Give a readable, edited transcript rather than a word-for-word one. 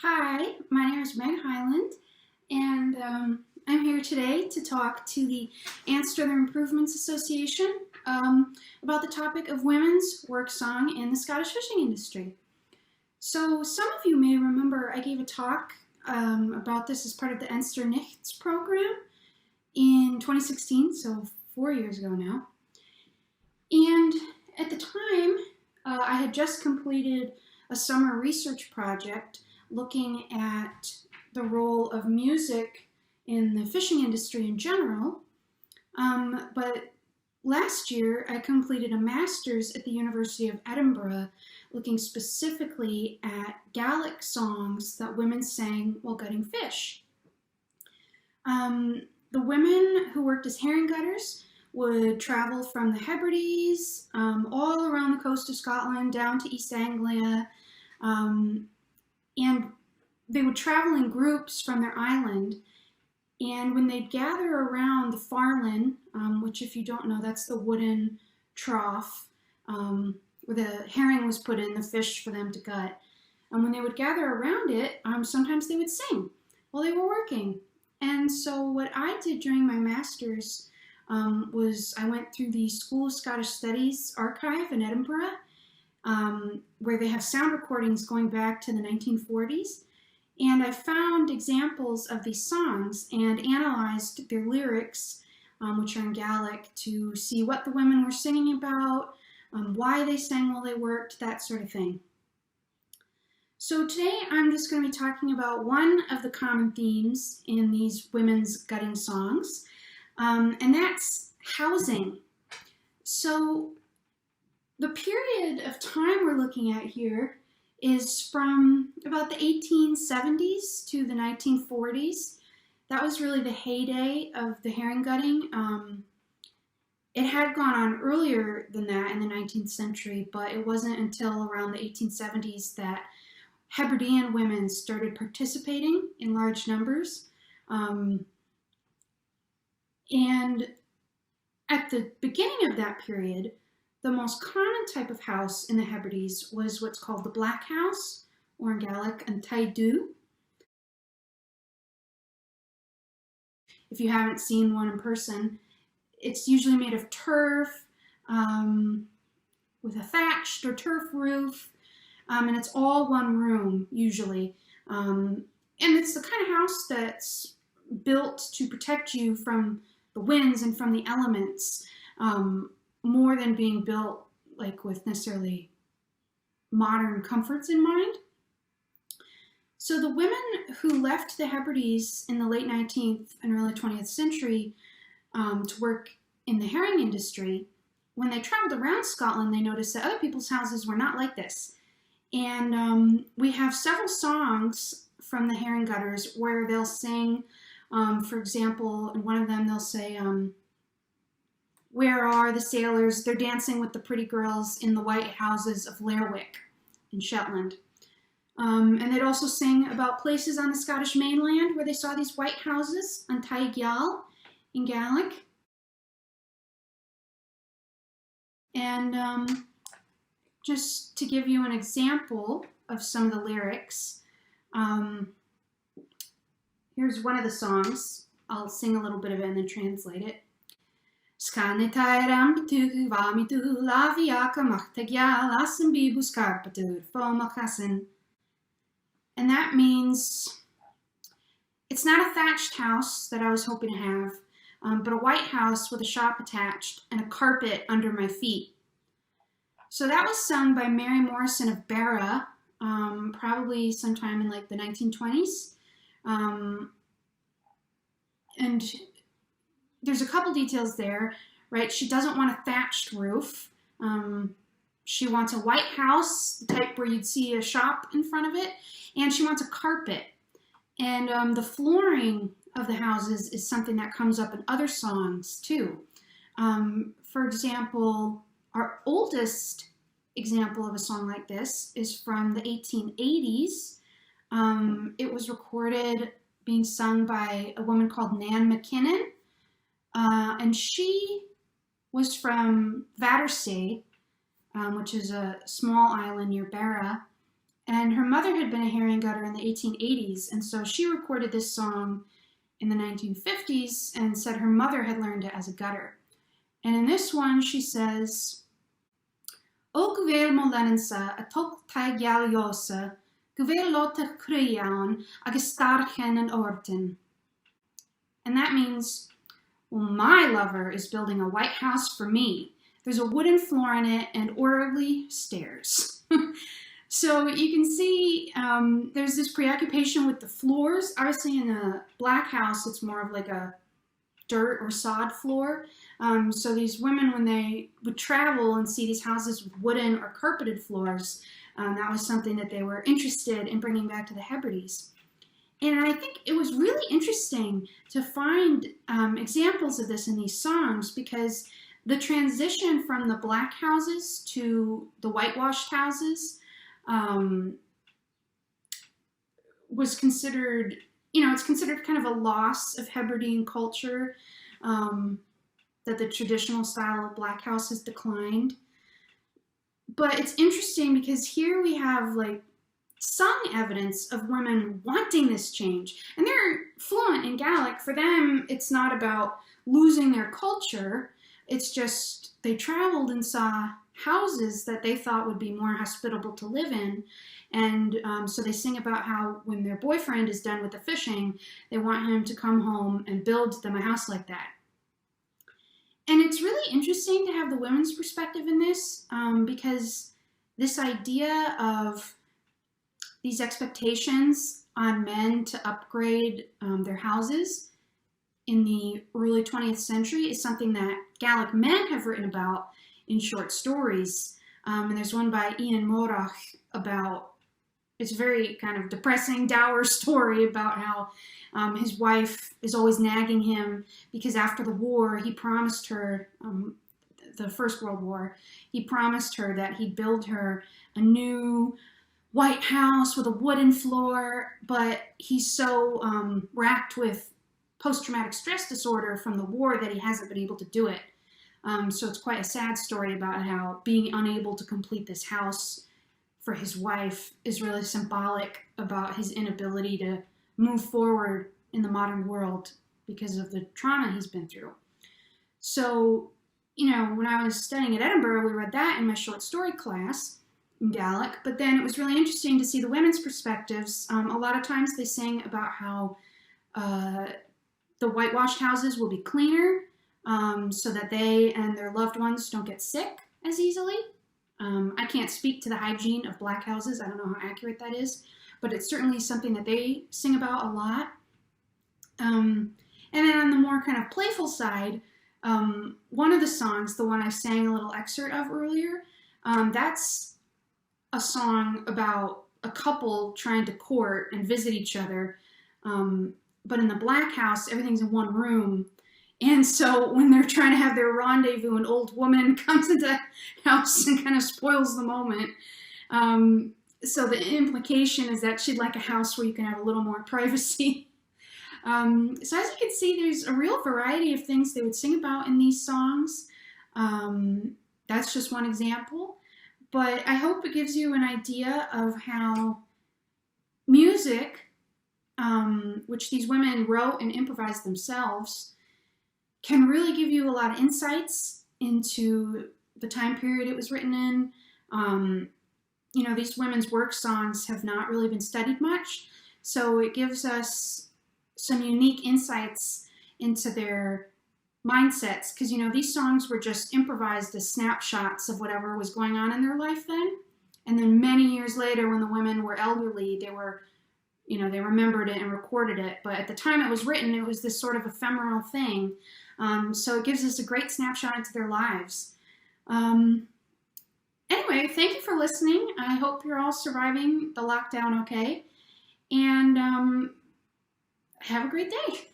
Hi, my name is Meg Hyland, and I'm here today to talk to the Anster Improvements Association about the topic of women's work song in the Scottish fishing industry. So some of you may remember I gave a talk about this as part of the Anster Nicht program in 2016, so 4 years ago now. And at the time, I had just completed a summer research project looking at the role of music in the fishing industry in general. But last year, I completed a master's at the University of Edinburgh looking specifically at Gaelic songs that women sang while gutting fish. The women who worked as herring gutters would travel from the Hebrides all around the coast of Scotland down to East Anglia, and they would travel in groups from their island. And when they'd gather around the farlin, which if you don't know, that's the wooden trough where the herring was put in, the fish for them to gut. And when they would gather around it, sometimes they would sing while they were working. And so what I did during my master's was I went through the School of Scottish Studies archive in Edinburgh, where they have sound recordings going back to the 1940s. And I found examples of these songs and analyzed their lyrics, which are in Gaelic, to see what the women were singing about, why they sang while they worked, that sort of thing. So today I'm just going to be talking about one of the common themes in these women's gutting songs, and that's housing. So the period of time we're looking at here is from about the 1870s to the 1940s. That was really the heyday of the herring gutting. It had gone on earlier than that in the 19th century, but it wasn't until around the 1870s that Hebridean women started participating in large numbers. And at the beginning of that period, the most common type of house in the Hebrides was what's called the black house, or in Gaelic, an taidu. If you haven't seen one in person, it's usually made of turf with a thatched or turf roof, and it's all one room usually. And it's the kind of house that's built to protect you from the winds and from the elements, more than being built like with necessarily modern comforts in mind. So the women who left the Hebrides in the late 19th and early 20th century to work in the herring industry, when they traveled around Scotland, they noticed that other people's houses were not like this. And we have several songs from the herring gutters where they'll sing, for example, in one of them they'll say, "Where are the sailors? They're dancing with the pretty girls in the white houses of Lerwick in Shetland." And they'd also sing about places on the Scottish mainland where they saw these white houses, an Taigyal in Gaelic. And just to give you an example of some of the lyrics, here's one of the songs. I'll sing a little bit of it and then translate it. And that means it's not a thatched house that I was hoping to have, but a white house with a shop attached and a carpet under my feet. So that was sung by Mary Morrison of Barra, probably sometime in like the 1920s. And there's a couple details there, right? She doesn't want a thatched roof. She wants a white house, the type where you'd see a shop in front of it, and she wants a carpet. And the flooring of the houses is something that comes up in other songs too. For example, our oldest example of a song like this is from the 1880s. It was recorded being sung by a woman called Nan McKinnon. And she was from Battersea, which is a small island near Barra. And her mother had been a herring gutter in the 1880s, and so she recorded this song in the 1950s and said her mother had learned it as a gutter. And in this one, she says, O gwyl mo lenansa a tok tai galiosa, gwyl lota criaun agus starchen an orten. And that means, well, my lover is building a white house for me. There's a wooden floor in it and orderly stairs. So you can see there's this preoccupation with the floors. Obviously in a black house, it's more of like a dirt or sod floor. So these women, when they would travel and see these houses with wooden or carpeted floors, that was something that they were interested in bringing back to the Hebrides. And I think it was really interesting to find examples of this in these songs, because the transition from the black houses to the whitewashed houses was considered, it's considered kind of a loss of Hebridean culture, that the traditional style of black house has declined. But it's interesting because here we have like some evidence of women wanting this change, and they're fluent in Gaelic. For them, it's not about losing their culture. It's just they traveled and saw houses that they thought would be more hospitable to live in. And so they sing about how when their boyfriend is done with the fishing, they want him to come home and build them a house like that. And it's really interesting to have the women's perspective in this, because this idea of these expectations on men to upgrade their houses in the early 20th century is something that Gaelic men have written about in short stories. And there's one by Ian Morach about, it's a very kind of depressing, dour story about how his wife is always nagging him because after the war, he promised her, the First World War, he promised her that he'd build her a new white house with a wooden floor, but he's so racked with post-traumatic stress disorder from the war that he hasn't been able to do it. So it's quite a sad story about how being unable to complete this house for his wife is really symbolic about his inability to move forward in the modern world because of the trauma he's been through. So, when I was studying at Edinburgh, we read that in my short story class in Gaelic, but then it was really interesting to see the women's perspectives. A lot of times they sing about how the whitewashed houses will be cleaner, so that they and their loved ones don't get sick as easily. I can't speak to the hygiene of black houses. I don't know how accurate that is, but it's certainly something that they sing about a lot. And then on the more kind of playful side, one of the songs, the one I sang a little excerpt of earlier, that's a song about a couple trying to court and visit each other. But in the black house, everything's in one room. And so when they're trying to have their rendezvous, an old woman comes into the house and kind of spoils the moment. So the implication is that she'd like a house where you can have a little more privacy. So as you can see, there's a real variety of things they would sing about in these songs. That's just one example. But I hope it gives you an idea of how music, which these women wrote and improvised themselves, can really give you a lot of insights into the time period it was written in. These women's work songs have not really been studied much, so it gives us some unique insights into their mindsets, because these songs were just improvised as snapshots of whatever was going on in their life then, and then many years later when the women were elderly, they remembered it and recorded it, but at the time it was written, it was this sort of ephemeral thing. So it gives us a great snapshot into their lives. Anyway, thank you for listening. I hope you're all surviving the lockdown okay, and have a great day.